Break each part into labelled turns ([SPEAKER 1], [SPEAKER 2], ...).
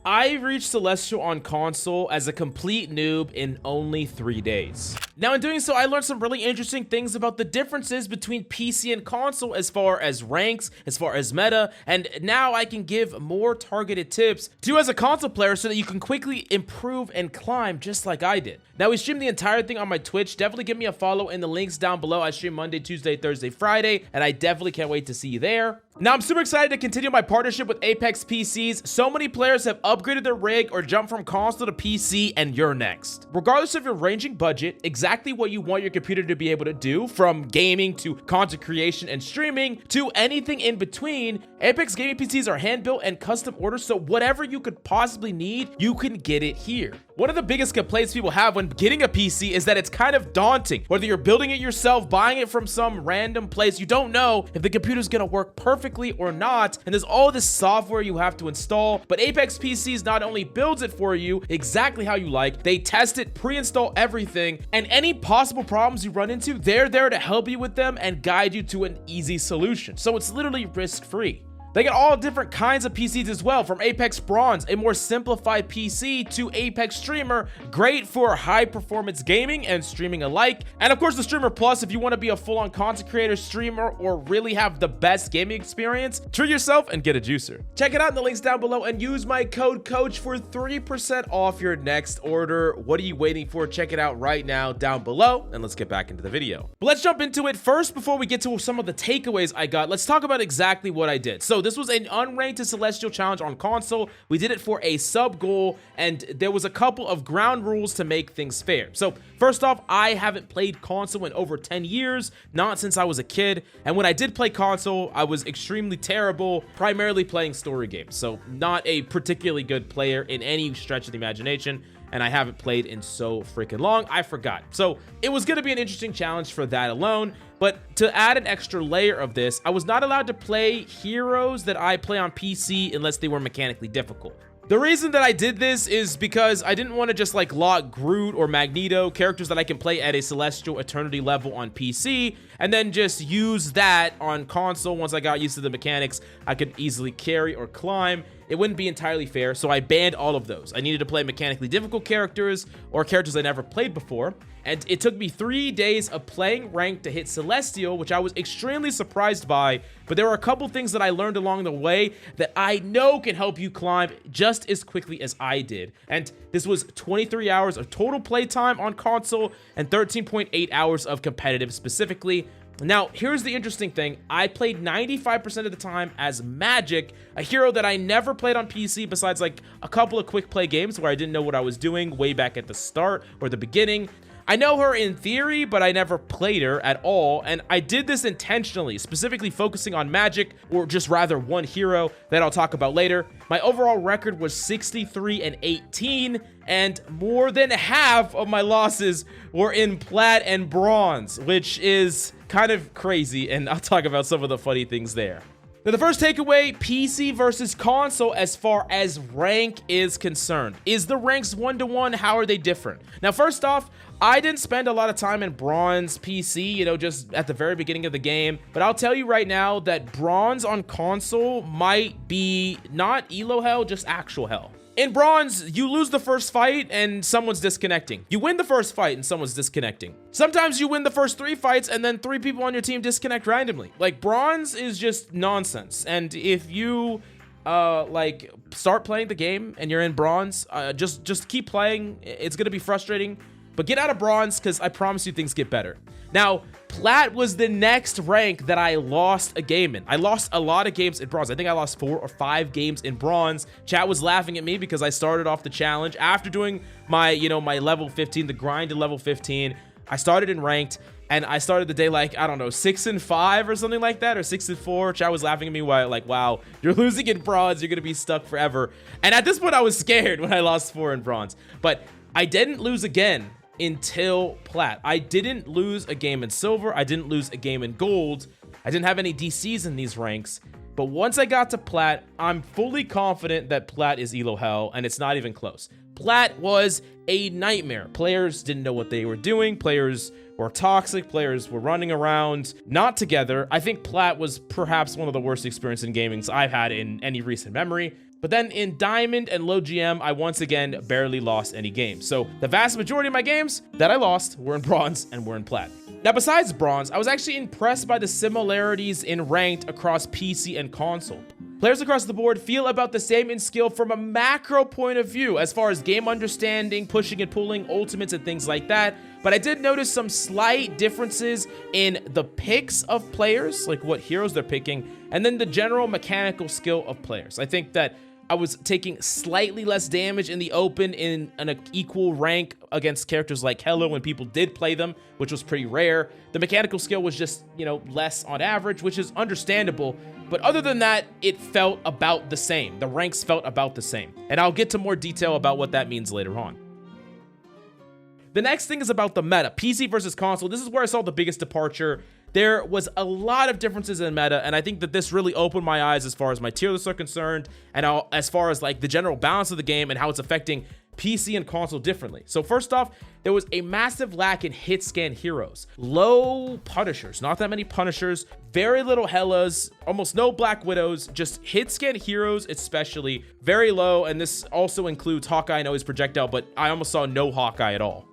[SPEAKER 1] I reached Celestial on console as a complete noob in only 3 days. Now, in doing so, I learned some really interesting things about the differences between PC and console as far as ranks, as far as meta, and now I can give more targeted tips to you as a console player so that you can quickly improve and climb just like I did. Now, we stream the entire thing on my Twitch. Definitely give me a follow in the links down below. I stream Monday, Tuesday, Thursday, Friday, and I definitely can't wait to see you there. Now, I'm super excited to continue my partnership with Apex PCs. So many players have upgraded their rig or jumped from console to PC, and you're next. Regardless of your ranging budget, exactly what you want your computer to be able to do, from gaming to content creation and streaming to anything in between, Apex Gaming PCs are hand-built and custom ordered, so whatever you could possibly need, you can get it here. One of the biggest complaints people have when getting a PC is that it's kind of daunting. Whether you're building it yourself, buying it from some random place, you don't know if the computer's gonna work perfectly or not, and there's all this software you have to install. But Apex PCs not only builds it for you exactly how you like, they test it, pre-install everything, and any possible problems you run into, they're there to help you with them and guide you to an easy solution. So it's literally risk-free. They got all different kinds of PCs as well, from Apex Bronze, a more simplified PC, to Apex Streamer, great for high performance gaming and streaming alike. And of course the Streamer Plus, if you want to be a full-on content creator, streamer, or really have the best gaming experience, treat yourself and get a juicer. Check it out in the links down below and use my code COACH for 3% off your next order. What are you waiting for? Check it out right now down below, and let's get back into the video. But let's jump into it. First, before we get to some of the takeaways I got, let's talk about exactly what I did. So this was an unranked to Celestial challenge on console. We did it for a sub goal, and there was a couple of ground rules to make things fair. So first off, I haven't played console in over 10 years, not since I was a kid. And when I did play console, I was extremely terrible, primarily playing story games. So not a particularly good player in any stretch of the imagination. And I haven't played in so freaking long, I forgot. So it was going to be an interesting challenge for that alone. But to add an extra layer of this, I was not allowed to play heroes that I play on PC unless they were mechanically difficult. The reason that I did this is because I didn't want to just like lock Groot or Magneto, characters that I can play at a Celestial Eternity level on PC, and then just use that on console. Once I got used to the mechanics, I could easily carry or climb. It wouldn't be entirely fair, so I banned all of those. I needed to play mechanically difficult characters or characters I never played before. And it took me 3 days of playing ranked to hit Celestial, which I was extremely surprised by. But there were a couple things that I learned along the way that I know can help you climb just as quickly as I did. And this was 23 hours of total playtime on console and 13.8 hours of competitive specifically. Now, here's the interesting thing. I played 95% of the time as Magic, a hero that I never played on PC besides like a couple of quick play games where I didn't know what I was doing way back at the start or the beginning. I know her in theory, but I never played her at all, and I did this intentionally, specifically focusing on Magic, or just rather one hero that I'll talk about later. My overall record was 63-18, and more than half of my losses were in Plat and Bronze, which is kind of crazy, and I'll talk about some of the funny things there. Now, the first takeaway, PC versus console as far as rank is concerned. Is the ranks 1-to-1? How are they different? Now, first off, I didn't spend a lot of time in Bronze PC, you know, just at the very beginning of the game. But I'll tell you right now that Bronze on console might be not elo hell, just actual hell. In Bronze, you lose the first fight and someone's disconnecting. You win the first fight and someone's disconnecting. Sometimes you win the first 3 fights and then 3 people on your team disconnect randomly. Like, Bronze is just nonsense. And if you like start playing the game and you're in Bronze, just keep playing. It's gonna be frustrating, but get out of Bronze because I promise you things get better. Now, Plat was the next rank that I lost a game in. I lost a lot of games in Bronze. I think I lost 4 or 5 games in Bronze. Chat was laughing at me because I started off the challenge after doing my, you know, my level 15, the grind to level 15. I started in ranked, and I started the day like, I don't know, 6-5 or something like that, or 6-4. Chat was laughing at me while like, wow, you're losing in Bronze, you're gonna be stuck forever. And at this point, I was scared when I lost 4 in Bronze, but I didn't lose again until Plat. I didn't lose a game in Silver. I didn't lose a game in Gold. I didn't have any DCs in these ranks. But once I got to Plat, I'm fully confident that Plat is elo hell, and it's not even close. Plat was a nightmare. Players didn't know what they were doing. Players were toxic. Players were running around not together. I think Plat was perhaps one of the worst experiences in gaming I've had in any recent memory. But then in Diamond and low GM, I once again barely lost any games. So the vast majority of my games that I lost were in Bronze and were in Plat. Now, besides Bronze, I was actually impressed by the similarities in ranked across PC and console. Players across the board feel about the same in skill from a macro point of view, as far as game understanding, pushing and pulling, ultimates, and things like that. But I did notice some slight differences in the picks of players, like what heroes they're picking, and then the general mechanical skill of players. I think that I was taking slightly less damage in the open in an equal rank against characters like Hello when people did play them, which was pretty rare. The mechanical skill was just, less on average, which is understandable. But other than that, it felt about the same. The ranks felt about the same. And I'll get to more detail about what that means later on. The next thing is about the meta, PC versus console. This is where I saw the biggest departure. There was a lot of differences in meta, and I think that this really opened my eyes as far as my tier lists are concerned, and as far as like the general balance of the game and how it's affecting PC and console differently. So first off, there was a massive lack in hit scan heroes, low Punishers, not that many Punishers, very little Hellas, almost no Black Widows, just hit scan heroes especially, very low, and this also includes Hawkeye. I know he's projectile, but I almost saw no Hawkeye at all.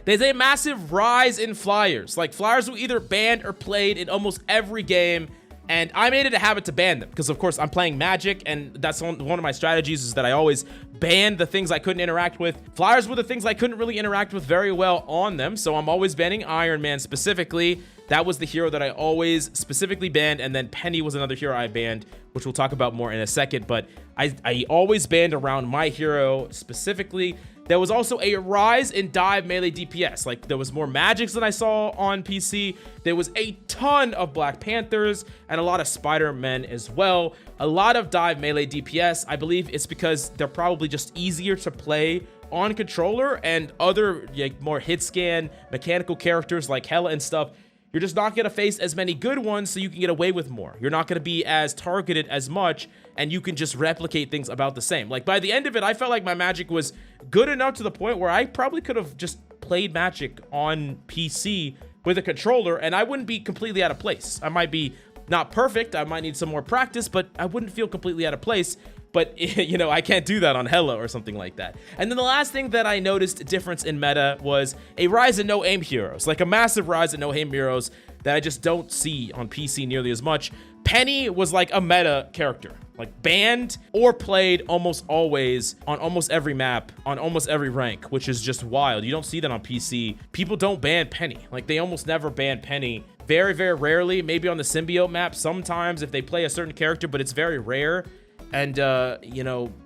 [SPEAKER 1] There's a massive rise in flyers. Like, flyers were either banned or played in almost every game, and I made it a habit to ban them because, of course, I'm playing Magic, and that's one of my strategies is that I always ban the things I couldn't interact with. Flyers were the things I couldn't really interact with very well on them, so I'm always banning Iron Man specifically. That was the hero that I always specifically banned, and then Penny was another hero I banned, which we'll talk about more in a second, but I always banned around my hero specifically. There was also a rise in dive melee DPS. Like, there was more magics than I saw on PC. There was a ton of Black Panthers and a lot of Spider-Men as well. A lot of dive melee DPS. I believe it's because they're probably just easier to play on controller, and other more hit scan mechanical characters like Hela and stuff, you're just not going to face as many good ones, so you can get away with more. You're not going to be as targeted as much, and you can just replicate things about the same. Like, by the end of it, I felt like my Magic was good enough to the point where I probably could have just played Magic on PC with a controller, and I wouldn't be completely out of place. I might be not perfect, I might need some more practice, but I wouldn't feel completely out of place. But, I can't do that on Hela or something like that. And then the last thing that I noticed difference in meta was a rise in no-aim heroes. Like, a massive rise in no-aim heroes that I just don't see on PC nearly as much. Penny was like a meta character. Like, banned or played almost always on almost every map, on almost every rank, which is just wild. You don't see that on PC. People don't ban Penny. Like, they almost never ban Penny. Very, very rarely. Maybe on the symbiote map sometimes if they play a certain character, but it's very rare. And,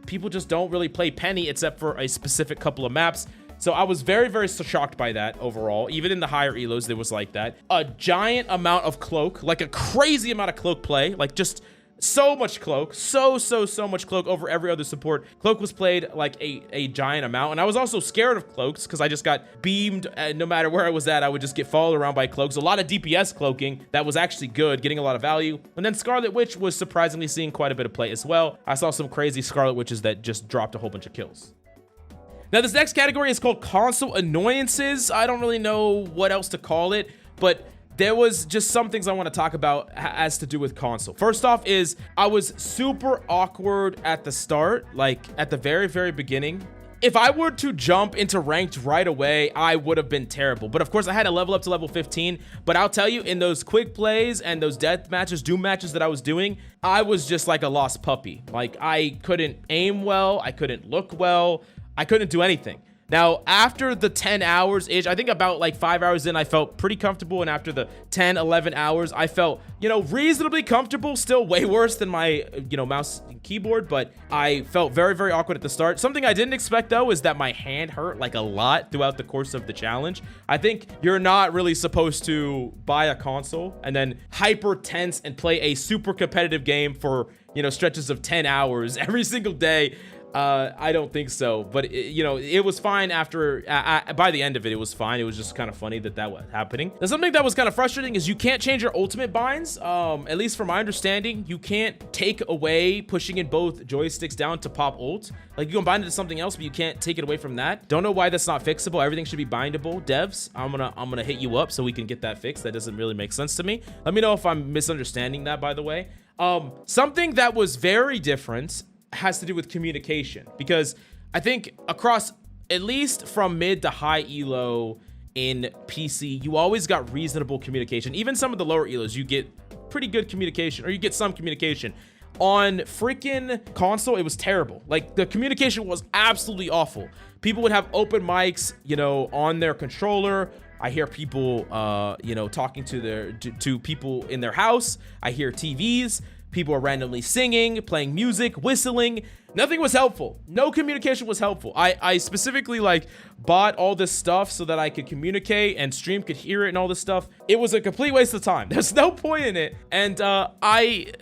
[SPEAKER 1] people just don't really play Penny except for a specific couple of maps. So I was very, very shocked by that overall. Even in the higher elos, there was like that. A giant amount of Cloak, like a crazy amount of Cloak play, like just so much Cloak, so much Cloak over every other support. Cloak was played like a giant amount, and I was also scared of Cloaks because I just got beamed, and no matter where I was at, I would just get followed around by Cloaks. A lot of DPS cloaking that was actually good, getting a lot of value. And then Scarlet Witch was surprisingly seeing quite a bit of play as well. I saw some crazy Scarlet Witches that just dropped a whole bunch of kills. Now, this next category is called console annoyances. I don't really know what else to call it, but there was just some things I want to talk about as to do with console. First off is I was super awkward at the start, like at the very, very beginning. If I were to jump into ranked right away, I would have been terrible. But of course, I had to level up to level 15. But I'll tell you, in those quick plays and those death matches, doom matches that I was doing, I was just like a lost puppy. Like, I couldn't aim well, I couldn't look well, I couldn't do anything. Now, after the 10 hours-ish, I think about like 5 hours in, I felt pretty comfortable. And after the 10, 11 hours, I felt, reasonably comfortable. Still way worse than my, mouse and keyboard. But I felt very, very awkward at the start. Something I didn't expect, though, is that my hand hurt like a lot throughout the course of the challenge. I think you're not really supposed to buy a console and then hyper tense and play a super competitive game for, stretches of 10 hours every single day. I don't think so, but it was fine after, by the end of it, it was fine. It was just kind of funny that was happening. Now, something that was kind of frustrating is you can't change your ultimate binds. At least from my understanding, you can't take away pushing in both joysticks down to pop ult. Like, you can bind it to something else, but you can't take it away from that. Don't know why that's not fixable. Everything should be bindable. Devs, I'm gonna hit you up so we can get that fixed. That doesn't really make sense to me. Let me know if I'm misunderstanding that, by the way. Something that was very different has to do with communication, because I think across, at least from mid to high elo in PC, you always got reasonable communication. Even some of the lower elos, you get pretty good communication, or you get some communication. On freaking console, it was terrible. Like, the communication was absolutely awful. People would have open mics, you know, on their controller. I hear people, you know, talking to people in their house. I hear TVs. People are randomly singing, playing music, whistling. Nothing was helpful. No communication was helpful. I specifically like bought all this stuff so that I could communicate and stream could hear it and all this stuff. It was a complete waste of time. There's no point in it. And I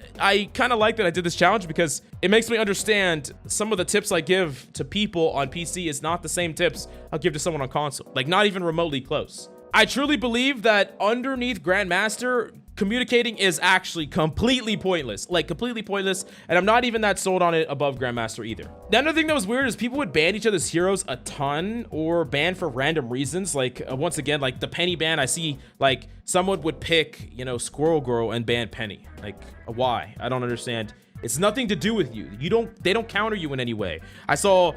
[SPEAKER 1] kind of like that I did this challenge, because it makes me understand some of the tips I give to people on PC is not the same tips I'll give to someone on console. Like, not even remotely close. I truly believe that underneath Grandmaster, communicating is actually completely pointless. Like, completely pointless. And I'm not even that sold on it above Grandmaster either. The other thing that was weird is people would ban each other's heroes a ton, or ban for random reasons. Like, once again, like the Penny ban, I see like someone would pick, you know, Squirrel Girl and ban Penny. Like, why? I don't understand. It's nothing to do with you. They don't counter you in any way. I saw,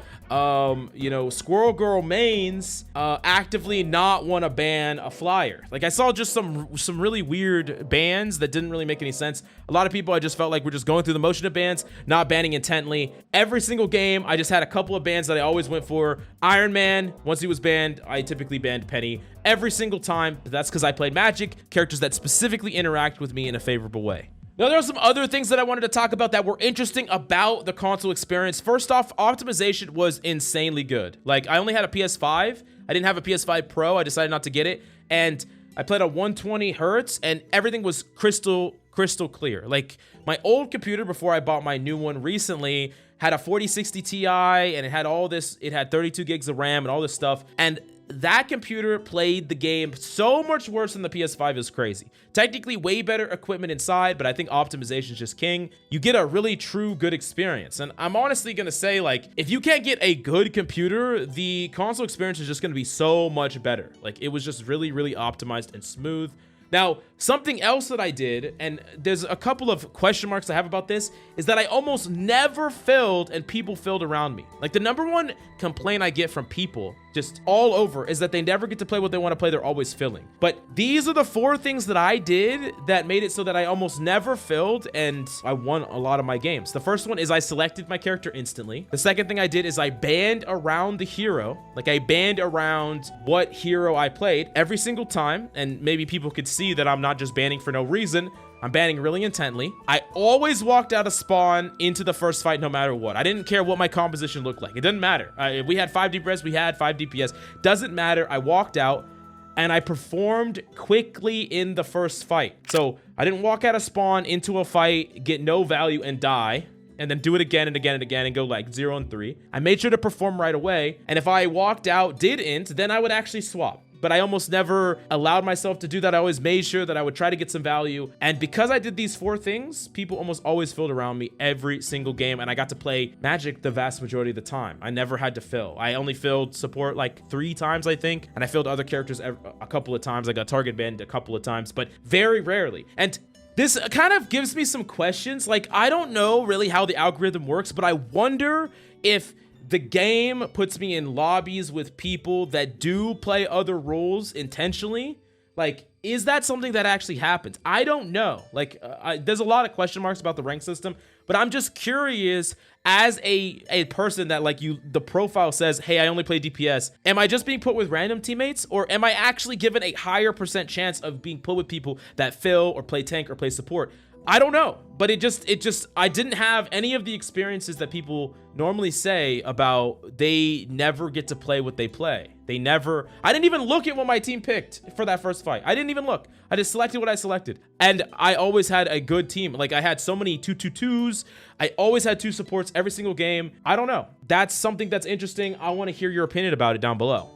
[SPEAKER 1] you know, Squirrel Girl mains actively not want to ban a flyer. Like, I saw just some really weird bans that didn't really make any sense. A lot of people, I just felt like we're just going through the motion of bans, not banning intently. Every single game, I just had a couple of bans that I always went for. Iron Man, once he was banned, I typically banned Penny every single time. But that's because I played Magic, characters that specifically interact with me in a favorable way. Now, there are some other things that I wanted to talk about that were interesting about the console experience. First off, optimization was insanely good. Like, I only had a PS5. I didn't have a PS5 Pro. I decided not to get it. And I played on 120 hertz, and everything was crystal clear. Like, my old computer, before I bought my new one recently, had a 4060 Ti, and it had all this. It had 32 gigs of RAM and all this stuff. And that computer played the game so much worse than the PS5 is crazy. Technically way better equipment inside, but I think optimization is just king. You get a really true good experience. And I'm honestly gonna say, like, if you can't get a good computer, the console experience is just gonna be so much better. Like, it was just really optimized and smooth. Now, something else that I did, and there's a couple of question marks I have about this, is that I almost never filled and people filled around me. Like, the number one complaint I get from people just all over is that they never get to play what they want to play. They're always filling. But these are the 4 things that I did that made it so that I almost never filled, and I won a lot of my games. The first one is I selected my character instantly. The second thing I did is I banned around the hero. Like, I banned around what hero I played every single time, and maybe people could see that I'm not just banning for no reason. I'm banning really intently. I always walked out of spawn into the first fight no matter what. I didn't care what my composition looked like. It didn't matter. If we had 5 DPS, we had 5 DPS. Doesn't matter. I walked out and I performed quickly in the first fight. So I didn't walk out of spawn into a fight, get no value and die, and then do it again and again and again and go like 0 and 3. I made sure to perform right away. And if I walked out, did int, then I would actually swap. But I almost never allowed myself to do that. I always made sure that I would try to get some value. And because I did these 4 things, people almost always filled around me every single game. And I got to play Magic the vast majority of the time. I never had to fill. I only filled support like 3 times, I think. And I filled other characters a couple of times. I got target banned a couple of times, but very rarely. And this kind of gives me some questions. Like, I don't know really how the algorithm works, but I wonder if the game puts me in lobbies with people that do play other roles intentionally. Like, is that something that actually happens? I don't know. Like, there's a lot of question marks about the rank system, but I'm just curious as a person that, like, the profile says, hey, I only play DPS. Am I just being put with random teammates, or am I actually given a higher % chance of being put with people that fill or play tank or play support? I don't know, but it just I didn't have any of the experiences that people normally say about they never get to play what they play. I didn't even look at what my team picked for that first fight. I didn't even look. I just selected what I selected. And I always had a good team. Like, I had so many 2-2-2s. I always had 2 supports every single game. I don't know. That's something that's interesting. I want to hear your opinion about it down below.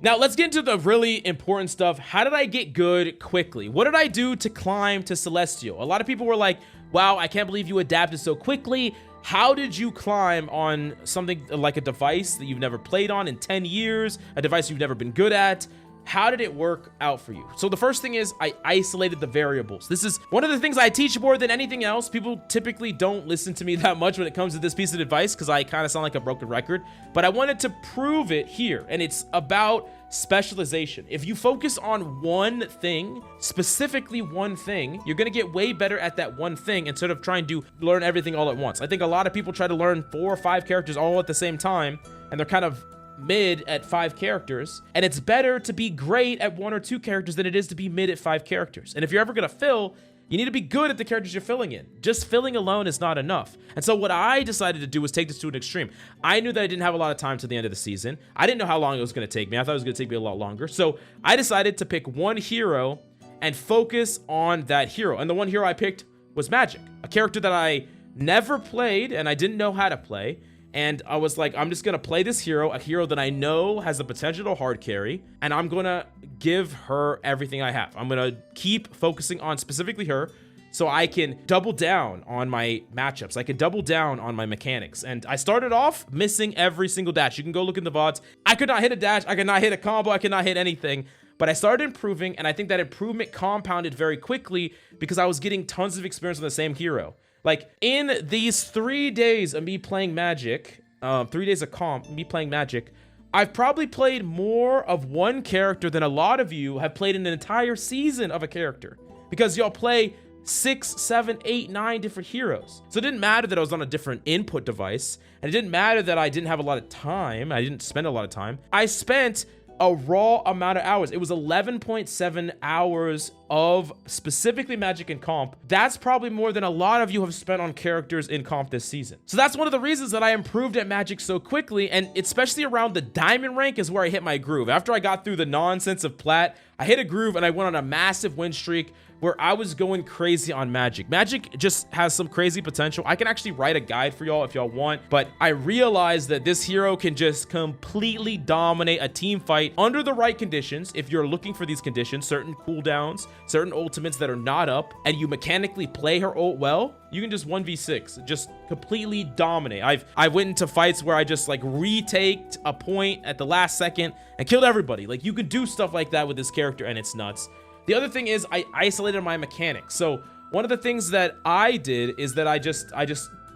[SPEAKER 1] Now, let's get into the really important stuff. How did I get good quickly? What did I do to climb to Celestial? A lot of people were like, wow, I can't believe you adapted so quickly. How did you climb on something like a device that you've never played on in 10 years, a device you've never been good at? how did it work out for you? So the first thing is I isolated the variables. This is one of the things I teach more than anything else. People typically don't listen to me that much when it comes to this piece of advice because I kind of sound like a broken record, but I wanted to prove it here. And it's about specialization. If you focus on one thing, specifically one thing, you're going to get way better at that one thing instead of trying to learn everything all at once. I think a lot of people try to learn 4 or 5 characters all at the same time, and they're kind of mid at 5 characters, and it's better to be great at 1 or 2 characters than it is to be mid at 5 characters. And if you're ever going to fill, you need to be good at the characters you're filling in. Just filling alone is not enough. And so what I decided to do was take this to an extreme. I knew that I didn't have a lot of time to the end of the season. I didn't know how long it was going to take me. I thought it was going to take me a lot longer. So I decided to pick one hero and focus on that hero. And the one hero I picked was Magic, a character that I never played and I didn't know how to play. And I was like, I'm just going to play this hero, a hero that I know has the potential to hard carry, and I'm going to give her everything I have. I'm going to keep focusing on specifically her so I can double down on my matchups. I can double down on my mechanics. And I started off missing every single dash. You can go look in the VODs. I could not hit a dash. I could not hit a combo. I could not hit anything. But I started improving, and I think that improvement compounded very quickly because I was getting tons of experience on the same hero. Like, in these 3 days of me playing Magic, 3 days of me playing Magic, I've probably played more of one character than a lot of you have played in an entire season of a character. Because y'all play 6, 7, 8, 9 different heroes. So it didn't matter that I was on a different input device, and it didn't matter that I didn't have a lot of time. I didn't spend a lot of time. I spent a raw amount of hours. It was 11.7 hours of specifically Magic and comp. That's probably more than a lot of you have spent on characters in comp this season. So that's one of the reasons that I improved at Magic so quickly, and especially around the diamond rank is where I hit my groove. After I got through the nonsense of plat, I hit a groove and I went on a massive win streak where I was going crazy on Magic. Magic just has some crazy potential. I can actually write a guide for y'all if y'all want, but I realized that this hero can just completely dominate a team fight under the right conditions. If you're looking for these conditions, certain cooldowns, certain ultimates that are not up, and you mechanically play her ult well, you can just 1v6, just completely dominate. I've went into fights where I just like retaked a point at the last second and killed everybody. Like, you can do stuff like that with this character and it's nuts. The other thing is I isolated my mechanics. So one of the things that I did is that I just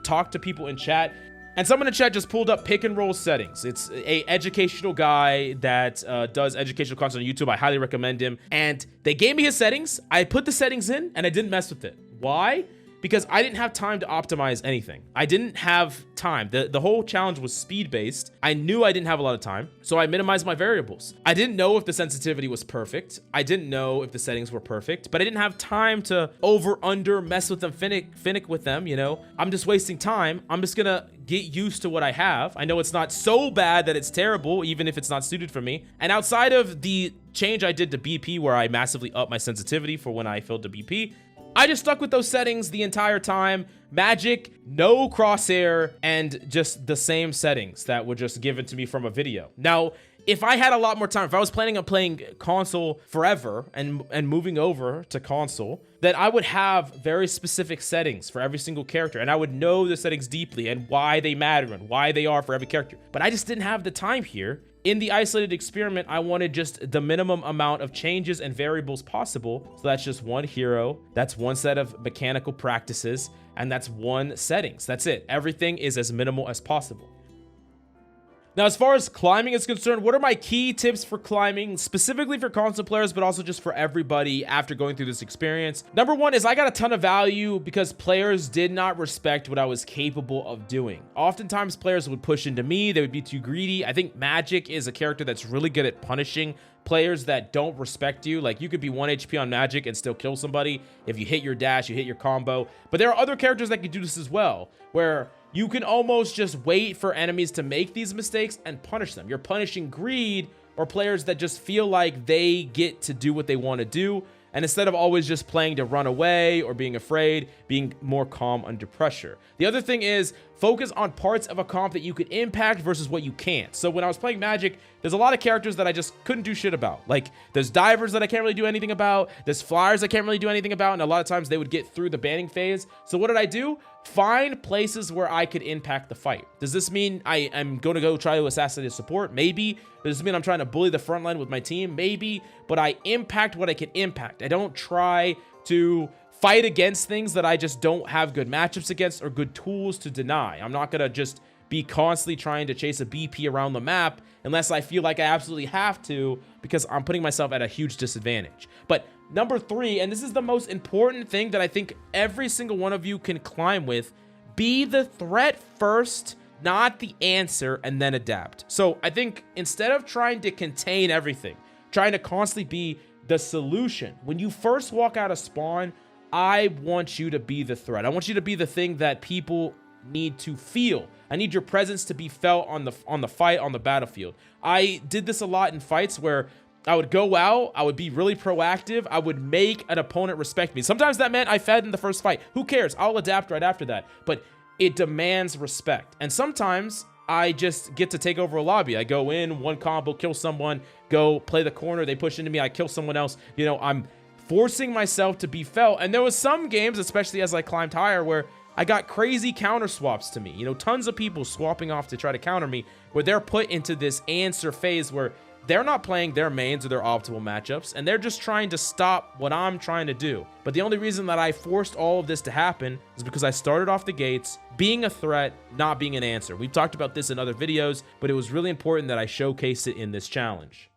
[SPEAKER 1] talked to people in chat, and someone in chat just pulled up pick and roll settings. It's a educational guy that does educational content on YouTube. I highly recommend him. And they gave me his settings. I put the settings in and I didn't mess with it. Why? Because I didn't have time to optimize anything. I didn't have time. The whole challenge was speed-based. I knew I didn't have a lot of time, so I minimized my variables. I didn't know if the sensitivity was perfect. I didn't know if the settings were perfect, but I didn't have time to over, under, mess with them, finick with them, you know? I'm just wasting time. I'm just gonna get used to what I have. I know it's not so bad that it's terrible, even if it's not suited for me. And outside of the change I did to BP, where I massively upped my sensitivity for when I filled to BP, I just stuck with those settings the entire time. Magic, no crosshair, and just the same settings that were just given to me from a video. Now, if I had a lot more time, if I was planning on playing console forever and moving over to console, then I would have very specific settings for every single character, and I would know the settings deeply and why they matter and why they are for every character. But I just didn't have the time here. In the isolated experiment, I wanted just the minimum amount of changes and variables possible. So that's just one hero, that's one set of mechanical practices, and that's one settings. That's it. Everything is as minimal as possible. Now, as far as climbing is concerned, what are my key tips for climbing, specifically for console players, but also just for everybody after going through this experience? Number one is I got a ton of value because players did not respect what I was capable of doing. Oftentimes, players would push into me. They would be too greedy. I think Magic is a character that's really good at punishing players that don't respect you. Like, you could be 1 HP on Magic and still kill somebody if you hit your dash, you hit your combo. But there are other characters that can do this as well, where you can almost just wait for enemies to make these mistakes and punish them. You're punishing greed or players that just feel like they get to do what they want to do. And instead of always just playing to run away or being afraid, being more calm under pressure. The other thing is focus on parts of a comp that you could impact versus what you can't. So when I was playing Magic, there's a lot of characters that I just couldn't do shit about. Like, there's divers that I can't really do anything about. There's flyers I can't really do anything about. And a lot of times they would get through the banning phase. So what did I do? Find places where I could impact the fight. Does this mean I am going to go try to assassinate support? Maybe. Does this mean I'm trying to bully the front line with my team? Maybe. But I impact what I can impact. I don't try to fight against things that I just don't have good matchups against or good tools to deny. I'm not going to just be constantly trying to chase a BP around the map unless I feel like I absolutely have to, because I'm putting myself at a huge disadvantage. But number 3, and this is the most important thing that I think every single one of you can climb with, be the threat first, not the answer, and then adapt. So I think instead of trying to contain everything, trying to constantly be the solution, when you first walk out of spawn, I want you to be the threat. I want you to be the thing that people need to feel. I need your presence to be felt on the fight, on the battlefield. I did this a lot in fights where I would go out, I would be really proactive, I would make an opponent respect me. Sometimes that meant I fed in the first fight. Who cares? I'll adapt right after that. But it demands respect. And sometimes I just get to take over a lobby. I go in, one combo, kill someone, go play the corner, they push into me, I kill someone else. You know, I'm forcing myself to be felt. And there was some games, especially as I climbed higher, where I got crazy counter swaps to me. You know, tons of people swapping off to try to counter me, where they're put into this answer phase where they're not playing their mains or their optimal matchups, and they're just trying to stop what I'm trying to do. But the only reason that I forced all of this to happen is because I started off the gates being a threat, not being an answer. We've talked about this in other videos, but it was really important that I showcased it in this challenge.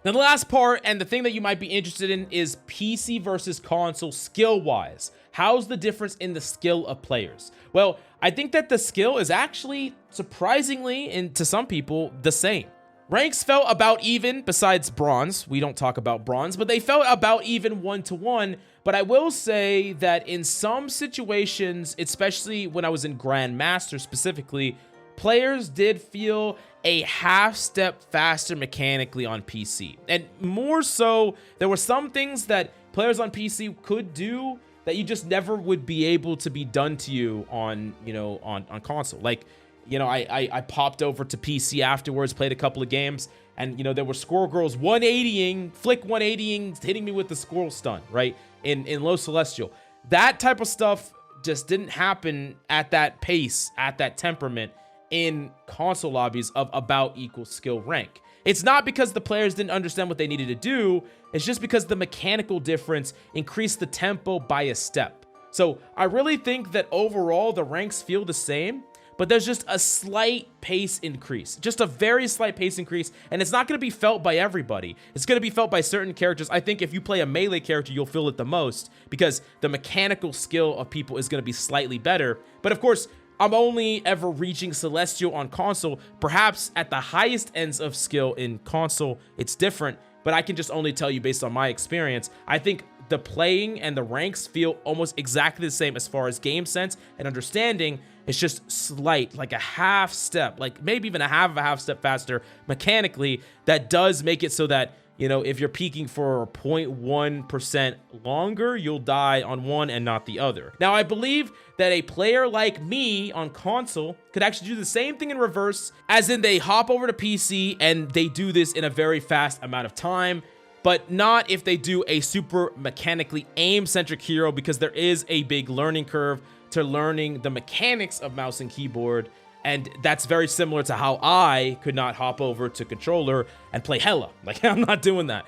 [SPEAKER 1] Now, the last part, and the thing that you might be interested in, is PC versus console skill-wise. How's the difference in the skill of players? Well, I think that the skill is actually, surprisingly, and to some people, the same. Ranks felt about even, besides bronze. We don't talk about bronze, but they felt about even 1-to-1. But I will say that in some situations, especially when I was in Grandmaster specifically, players did feel a half step faster mechanically on PC. And more so, there were some things that players on PC could do that you just never would be able to be done to you on, you know, on console. Like, you know, I popped over to PC afterwards, played a couple of games, and, you know, there were squirrel girls 180ing, flick 180ing, hitting me with the squirrel stun, right? In Low Celestial. That type of stuff just didn't happen at that pace, at that temperament, in console lobbies of about equal skill rank. It's not because the players didn't understand what they needed to do, it's just because the mechanical difference increased the tempo by a step. So I really think that overall the ranks feel the same, but there's just a slight pace increase, just a very slight pace increase, and it's not going to be felt by everybody. It's going to be felt by certain characters. I think if you play a melee character, you'll feel it the most because the mechanical skill of people is going to be slightly better. But of course, I'm only ever reaching Celestial on console. Perhaps at the highest ends of skill in console, it's different, but I can just only tell you based on my experience. I think the playing and the ranks feel almost exactly the same as far as game sense and understanding. It's just slight, like a half step, like maybe even a half step faster mechanically. That does make it so that, you know, if you're peaking for 0.1% longer, you'll die on one and not the other. Now, I believe that a player like me on console could actually do the same thing in reverse, as in they hop over to PC and they do this in a very fast amount of time, but not if they do a super mechanically aim-centric hero, because there is a big learning curve to learning the mechanics of mouse and keyboard. And that's very similar to how I could not hop over to controller and play Hella. Like, I'm not doing that.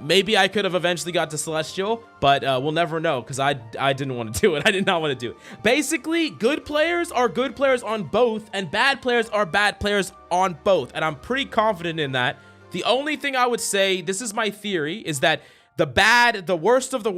[SPEAKER 1] Maybe I could have eventually got to Celestial, but we'll never know because I didn't want to do it. I did not want to do it. Basically, good players are good players on both, and bad players are bad players on both. And I'm pretty confident in that. The only thing I would say, this is my theory, is that the worst of the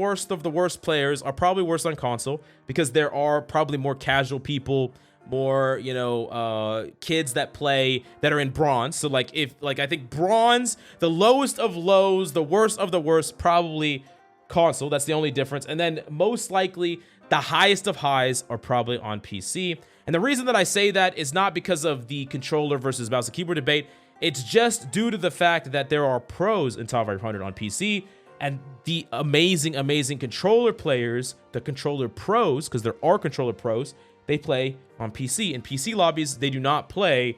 [SPEAKER 1] worst players are probably worse on console because there are probably more casual people, more, you know, kids that play that are in bronze. So like I think bronze, the lowest of lows, the worst of the worst, probably console. That's the only difference. And then most likely the highest of highs are probably on PC. And the reason that I say that is not because of the controller versus mouse and keyboard debate. It's just due to the fact that there are pros in top 500 on PC, and the amazing controller players, the controller pros, because there are controller pros, they play on PC. In PC lobbies, they do not play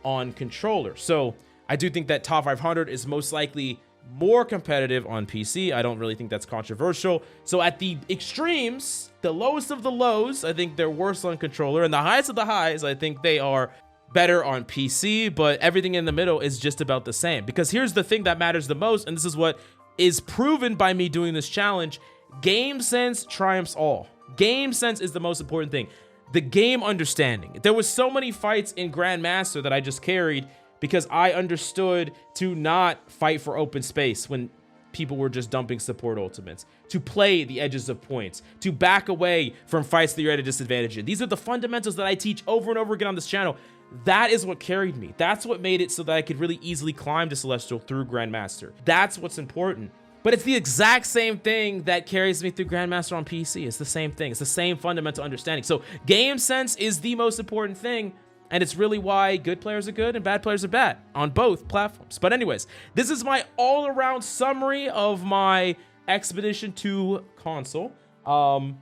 [SPEAKER 1] on controller. So I do think that top 500 is most likely more competitive on PC. I don't really think that's controversial. So at the extremes, the lowest of the lows, I think they're worse on controller, and the highest of the highs, I think they are better on PC, but everything in the middle is just about the same. Because here's the thing that matters the most, and this is what is proven by me doing this challenge: game sense triumphs all. Game sense is the most important thing. The game understanding. There was so many fights in Grandmaster that I just carried because I understood to not fight for open space when people were just dumping support ultimates, to play the edges of points, to back away from fights that you're at a disadvantage in. These are the fundamentals that I teach over and over again on this channel. That is what carried me. That's what made it so that I could really easily climb to Celestial through Grandmaster. That's what's important. But it's the exact same thing that carries me through Grandmaster on PC. It's the same thing. It's the same fundamental understanding. So game sense is the most important thing. And it's really why good players are good and bad players are bad on both platforms. But anyways, this is my all-around summary of my expedition to console. Well,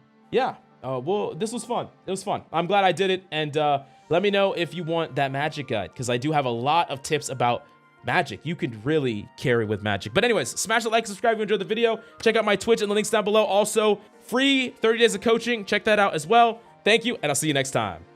[SPEAKER 1] this was fun. It was fun. I'm glad I did it. And let me know if you want that magic guide, because I do have a lot of tips about magic. You could really carry with magic. But anyways, smash the like, subscribe if you enjoyed the video. Check out my Twitch and the links down below. Also, free 30 days of coaching. Check that out as well. Thank you, and I'll see you next time.